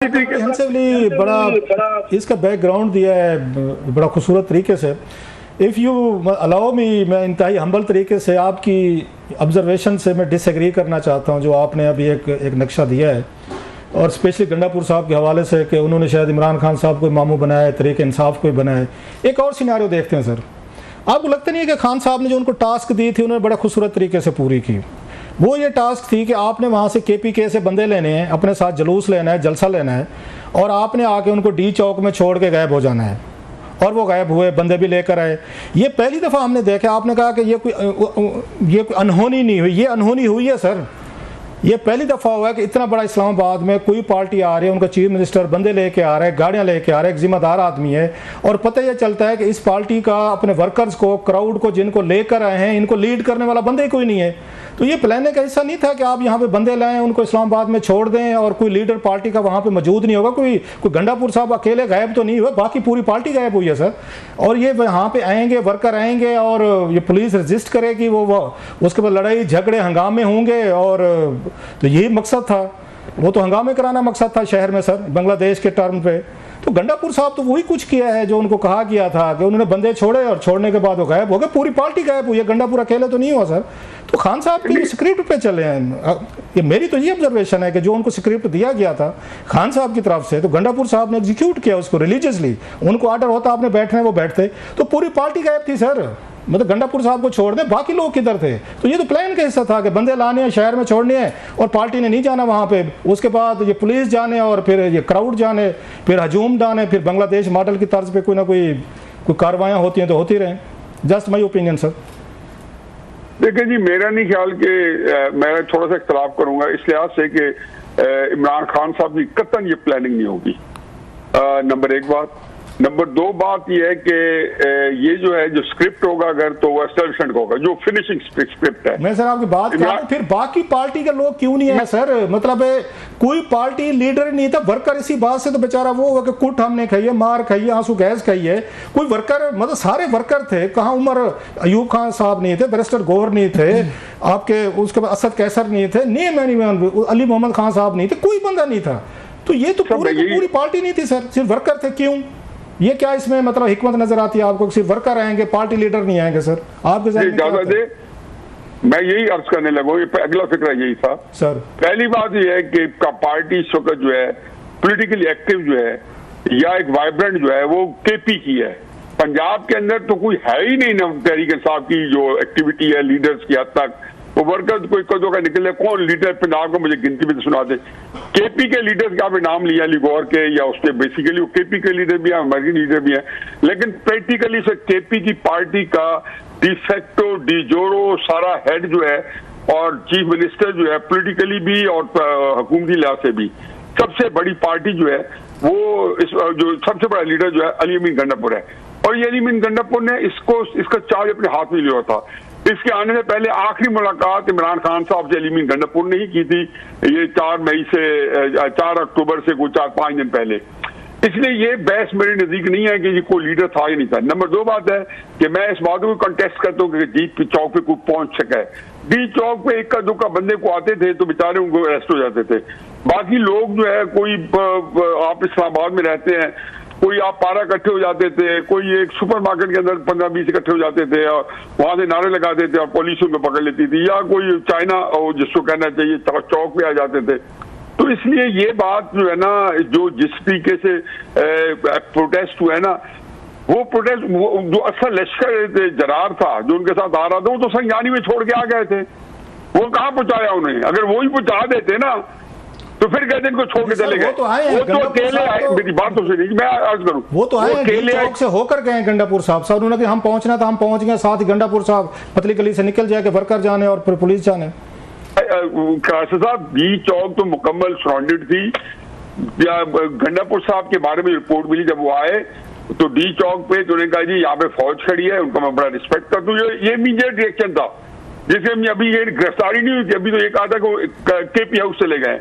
Comprehensively बड़ा इसका background दिया है बड़ा खूबसूरत तरीके से। इफ़ यू अलाउ मी, मैं इंतहाई हम्बल तरीके से आपकी ऑब्जर्वेशन से मैं डिसएग्री करना चाहता हूं जो आपने अभी एक नक्शा दिया है, और स्पेशली गंडापुर साहब के हवाले से कि उन्होंने शायद इमरान खान साहब को मामू बनाया है, तरीके इंसाफ को बनाया है। एक और सिनारियो देखते हैं सर, आपको लगता नहीं है कि खान साहब ने जो उनको टास्क दी थी उन्होंने बड़ा खूबसूरत तरीके से पूरी की? वो ये टास्क थी कि आपने वहाँ से KPK से बंदे लेने हैं, अपने साथ जुलूस लेना है, जलसा लेना है, और आपने आके उनको D चौक में छोड़ के गायब हो जाना है। और वो गायब हुए, बंदे भी लेकर आए। ये पहली दफ़ा हमने देखा। आपने कहा कि ये कोई अनहोनी नहीं हुई, ये अनहोनी हुई है सर। ये पहली दफ़ा हुआ है कि इतना बड़ा इस्लामाबाद में कोई पार्टी आ रही है, उनका चीफ मिनिस्टर बंदे लेके आ रहे हैं, गाड़ियाँ लेके आ रहे हैं, एक जिम्मेदार आदमी है, और पता यह चलता है कि इस पार्टी का अपने वर्कर्स को, क्राउड को जिनको लेकर आए हैं, इनको लीड करने वाला बंदे ही कोई नहीं है। तो ये प्लान का हिस्सा नहीं था कि आप यहाँ पे बंदे लाएं, उनको इस्लामाबाद में छोड़ दें और कोई लीडर पार्टी का वहाँ पे मौजूद नहीं होगा। कोई गंडापुर साहब अकेले गायब तो नहीं हुआ, बाकी पूरी पार्टी गायब हुई है सर। और ये यहाँ पे आएंगे, वर्कर आएंगे, और ये पुलिस रजिस्ट करेगी, वो उसके बाद लड़ाई झगड़े हंगामे होंगे। और तो यही मकसद था, वो तो हंगामे कराना मकसद था शहर में सर, बांग्लादेश के टर्म पे। तो गंडापुर साहब तो वही कुछ किया है जो उनको कहा गया था कि उन्होंने बंदे छोड़े, और छोड़ने के बाद वो गायब हो गए, पूरी पार्टी गायब हुई है, गंडापुर अकेले तो नहीं हुआ सर। तो खान साहब की स्क्रिप्ट पे चले हैं। ये मेरी तो ये ऑब्जर्वेशन है कि जो उनको स्क्रिप्ट दिया गया था खान साहब की तरफ से, तो गंडापुर साहब ने एग्जीक्यूट किया उसको रिलीजियसली। उनको ऑर्डर होता आपने बैठने, वो बैठते, तो पूरी पार्टी गायब थी सर। मतलब गंडापुर साहब को छोड़ दें, बाकी लोग किधर थे? तो ये तो प्लान का हिस्सा था कि बंदे लाने हैं, शहर में छोड़ने हैं, और पार्टी ने नहीं जाना वहाँ पे। उसके बाद ये पुलिस जाने, और फिर ये क्राउड जाने, फिर हजूम डाने, फिर बांग्लादेश मॉडल की तर्ज पे कोई ना कोई कार्रवाइयाँ होती हैं तो होती रहें। Just my opinion sir. देखिए जी, मेरा नहीं ख्याल कि मैं थोड़ा सा इख्तलाफ करूंगा इस लिहाज से कि इमरान खान साहब की कतन ये प्लानिंग नहीं होगी। नंबर एक बात। नंबर दो बात यह है कि ये जो है जो स्क्रिप्ट होगा, अगर तो वो एस्टेब्लिशमेंट होगा, जो फिनिशिंग स्क्रिप्ट है। मैं सर आपकी बात कर रहा हूं, फिर बाकी पार्टी के लोग क्यों नहीं है सर? मतलब कोई पार्टी लीडर नहीं था, वर्कर इसी बात से तो बेचारा वो होगा कि कुट हमने खाई है, मार खाई है, आंसू गैस खाई है। कोई वर्कर, मतलब सारे वर्कर थे। कहाँ उमर अयूब खान साहब नहीं थे, बैरिस्टर गौहर नहीं थे, आपके उसके बाद असद कैसर नहीं थे, अली मोहम्मद खान साहब नहीं थे, कोई बंदा नहीं था। तो ये तो पूरी पार्टी नहीं थी सर, सिर्फ वर्कर थे। क्यों? ये क्या इसमें मतलब हिकमत नजर आती है आपको? सिर्फ वर्कर आएंगे, पार्टी लीडर नहीं आएंगे सर? आपके मैं यही अर्ज करने लगा, अगला फिक्र यही था सर। पहली बात यह है कि पार्टी इस वक्त जो है पॉलिटिकली एक्टिव जो है, या एक वाइब्रेंट जो है, वो KP की है। पंजाब के अंदर तो कोई है ही नहीं ना तहरीक इंसाफ की जो एक्टिविटी है लीडर्स की हद तक। वो वर्कर कोई कदों का निकले, कौन लीडर पंजाब को मुझे गिनती में तो सुना दे। KP के लीडर्स का भी नाम लिया, लिगौर के, या उसके बेसिकली वो KP के लीडर भी हैं, मर्जी लीडर भी हैं, लेकिन प्रैक्टिकली से KP की पार्टी का डिफेक्टो डिजोरो सारा हेड जो है, और चीफ मिनिस्टर जो है, पॉलिटिकली भी और हुकूमती लिहाज से भी सबसे बड़ी पार्टी जो है, वो जो सबसे बड़ा लीडर जो है अली अमीन गंडापुर है। और ये अली अमीन गंडापुर ने इसका चार्ज अपने हाथ में लिया था। इसके आने से पहले आखिरी मुलाकात इमरान खान साहब से अली अमीन गंडापुर ने ही की थी, ये 4 अक्टूबर से कुछ 4-5 दिन पहले। इसलिए ये बहस मेरे नजदीक नहीं है कि ये कोई लीडर था या नहीं था। नंबर दो बात है कि मैं इस बात को कंटेस्ट करता हूँ कि डी चौक पे कोई पहुंच सका है। डी चौक पे इक्का दुक्का बंदे को आते थे तो बेचारे उनको अरेस्ट हो जाते थे। बाकी लोग जो है, कोई आप इस्लामाबाद में रहते हैं, कोई आप पारा इकट्ठे हो जाते थे, कोई एक सुपरमार्केट के अंदर 15-20 इकट्ठे हो जाते थे और वहां से नारे लगाते थे और पुलिस उनको पकड़ लेती थी, या कोई चाइना जिसको कहना चाहिए चौक पे आ जाते थे। तो इसलिए ये बात जो है ना, जो जिस तरीके से प्रोटेस्ट हुआ है ना, वो प्रोटेस्ट जो असल लश्कर जरार था जो उनके साथ आ रहा था, वो तो संज्ञानी में छोड़ के आ गए थे। वो कहाँ पहुंचाया उन्हें? अगर वो ही पहुंचा देते ना तो फिर कहते इनको छोड़ के चले गए। वो तो अकेले आए। मेरी बात तो सुनिए, मैं अर्ज करूं, वो तो आए चौक से होकर गए गंडापुर साहब। सर उन्होंने हम पहुंचना था, हम पहुंच गए, साथ ही गंडापुर साहब पतली गली से निकल जाए, वर्कर जाने और फिर पुलिस जाने। साहब डी चौक तो मुकम्मल सराउंडेड थी। गंडापुर साहब के बारे में रिपोर्ट मिली जब वो आए तो डी चौक पे तो उन्होंने कहा जी यहाँ पे फौज खड़ी है, उनका मैं बड़ा रिस्पेक्ट करता हूँ। ये इमीडिएट रिएक्शन था। जैसे अभी ये गिरफ्तारी नहीं हुई थी, अभी तो ये कहा था कि KP हाउस चले गए।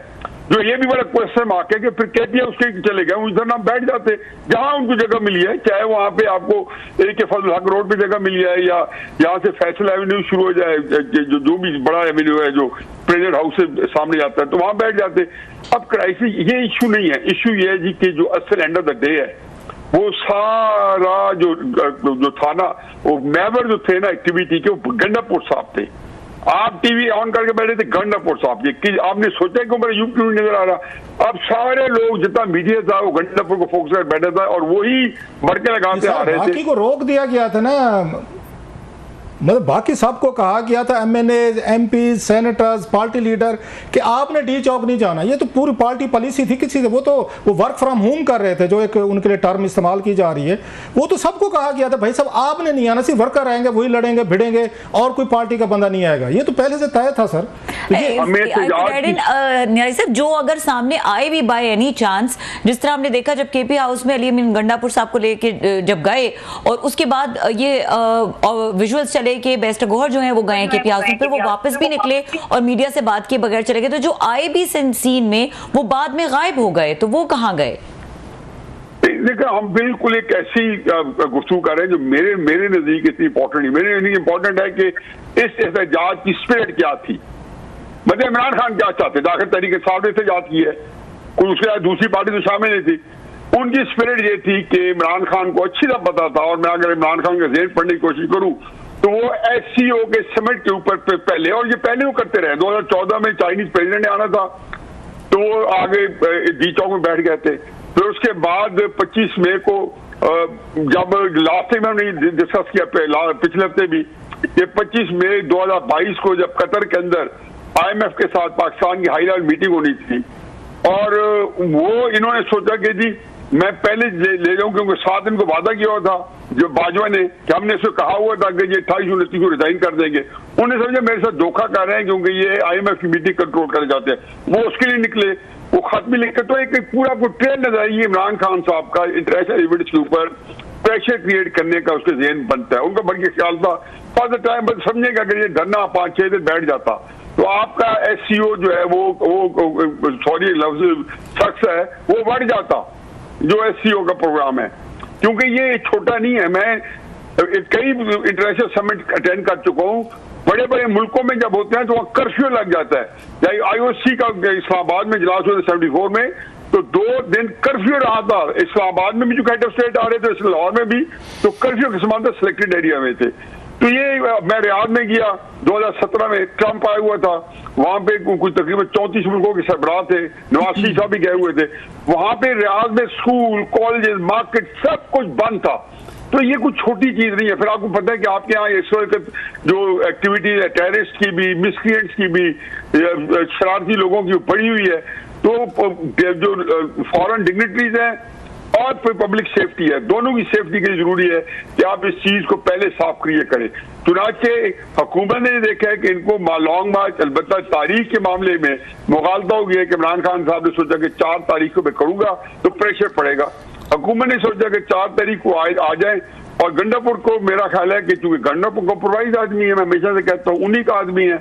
जो ये भी बड़ा क्वेश्चन मार्क है कि फिर केपी उसके चले गए, उधर ना बैठ जाते जहां उनको जगह मिली है, चाहे वहां पे आपको AK फजल हक रोड पे जगह मिली है या यहाँ से फैसल एवेन्यू शुरू हो जाए, जो भी बड़ा एवेन्यू है जो प्रेसिडेंट हाउस से सामने आता है, तो वहां बैठ जाते। अब क्राइसिस ये इशू नहीं है, इशू ये है जी कि जो असल एंड ऑफ द डे है वो सारा जो था ना, वो मेंबर जो थे ना एक्टिविटी के, वो गंडापुर साहब थे। आप टीवी ऑन करके बैठे थे, गंडापुर साहब जी कि आपने सोचा कि मेरा यूपी नहीं नजर आ रहा। अब सारे लोग जितना मीडिया था वो गंडापुर को फोकस कर बैठा था और वही मरके लगाते आ रहे थे। बाकी को रोक दिया गया था ना, मतलब बाकी सबको कहा गया था, MNA, MP, senators, party leader, कि आपने डी चौक नहीं जाना। ये तो पूरी पार्टी पॉलिसी थी किसी से, वो वर्क फ्रॉम होम कर रहे थे, जो एक उनके लिए टर्म इस्तेमाल की जा रही है। वो तो सबको कहा गया था भाई साहब आपने नहीं आना, सिर्फ वर्कर आएंगे, वही लड़ेंगे भिड़ेंगे और कोई पार्टी का बंदा नहीं आएगा। ये तो पहले से तय था सर। न्यारी साहब, जो अगर सामने आए भी बाय एनी चांस, जिस तरह हमने देखा जब KP हाउस में अली अमीन गंडापुर साहब को लेके जब गए और उसके बाद ये विजुअल्स चले कि बेस्ट गौहर जो है वो गए KP हाउस में, फिर वो वापस भी निकले और मीडिया से बात किए बगैर चले गए, तो जो आए भी सीन में वो बाद में गायब हो गए, तो वो कहाँ गए? देखिए हम बिल्कुल एक ऐसी गुफ्तगू कर रहे हैं जो मेरे नजदीक इतनी इंपॉर्टेंट नहीं। मेरे नजदीक इंपॉर्टेंट है कि इस एहतजाज की स्पिरिट क्या थी, मतलब इमरान खान क्या चाहते थे। आखिर तहरीक इंसाफ ने एहतजाज की है, कोई उसके दूसरी पार्टी तो शामिल नहीं थी। उनकी स्पिरिट ये थी कि इमरान खान को अच्छी तरह पता था, और मैं अगर इमरान खान का ज़हन पढ़ने की कोशिश करूं तो वो SCO के समिट के ऊपर पहले, और ये पहले वो करते रहे, 2014 में चाइनीज प्रेसिडेंट ने आना था तो वो आगे डी चौक में बैठ गए थे। फिर उसके बाद 25 मई को जब लास्ट टाइम हमने डिस्कस किया पिछले हफ्ते भी, कि 25 मई 2022 को जब कतर के अंदर IMF के साथ पाकिस्तान की हाई लेवल मीटिंग होनी थी, और वो इन्होंने सोचा कि जी मैं पहले ले जाऊं, क्योंकि 7 दिन को वादा किया हुआ था जो बाजवा ने कि हमने इसको कहा हुआ था कि ये 28-29 को रिजाइन कर देंगे। उन्हें समझा मेरे साथ धोखा कर रहे हैं क्योंकि ये IMF की मीटिंग कंट्रोल कर जाते हैं, वो उसके लिए निकले, वो खत भी लिखकर। तो एक पूरा को ट्रेंड नजर आई इमरान खान साहब का इंटरनेशनल इवेंट्स के ऊपर प्रेशर क्रिएट करने का उसके ज़हन बनता है। उनका बल्कि ख्याल था फॉर द टाइम, बस समझेगा अगर ये धरना 5-6 दिन बैठ जाता तो आपका SCO जो है वो सॉरी लफ्ज शख्स है वो बढ़ जाता, जो SCO का प्रोग्राम है, क्योंकि ये छोटा नहीं है। मैं कई इंटरनेशनल समिट अटेंड कर चुका हूँ, बड़े बड़े मुल्कों में जब होते हैं तो वहाँ कर्फ्यू लग जाता है। चाहे IOC का इस्लामाबाद में इजलास हुआ 74 में, तो 2 दिन कर्फ्यू रहा था। इस्लामाबाद में भी जो हेड ऑफ स्टेट आ रहे थे, लाहौर में भी, तो कर्फ्यू के समान सिलेक्टेड एरिया में थे। तो ये मैं रियाद में गया 2017 में, ट्रंप आया हुआ था, वहां पे कुछ तकरीबन 34 मुल्कों के सरबराह थे, नवाज शरीफ साहब भी गए हुए थे। वहां पे रियाद में स्कूल, कॉलेजेस, मार्केट सब कुछ बंद था। तो ये कुछ छोटी चीज नहीं है। फिर आपको पता है कि आपके यहाँ इस वक्त जो एक्टिविटी है टेररिस्ट की भी, मिसक्रिएंट्स की भी, शरारती लोगों की बढ़ी हुई है, तो जो फॉरेन डिग्निटरीज हैं और फिर पब्लिक सेफ्टी है, दोनों की सेफ्टी के लिए जरूरी है कि आप इस चीज को पहले साफ क्लियर करें। चुनाचे हुकूमत ने देखा है कि इनको लॉन्ग मार्च, अलबत्ता तारीख के मामले में मुगालता हो गया कि इमरान खान साहब ने सोचा कि 4 तारीख को मैं करूंगा तो प्रेशर पड़ेगा। हुकूमत ने सोचा कि 4 तारीख को आ जाए, और गंडापुर को मेरा ख्याल है कि चूंकि गंडापुर कॉम्प्रोमाइज आदमी है, मैं हमेशा से कहता हूँ उन्हीं का आदमी है,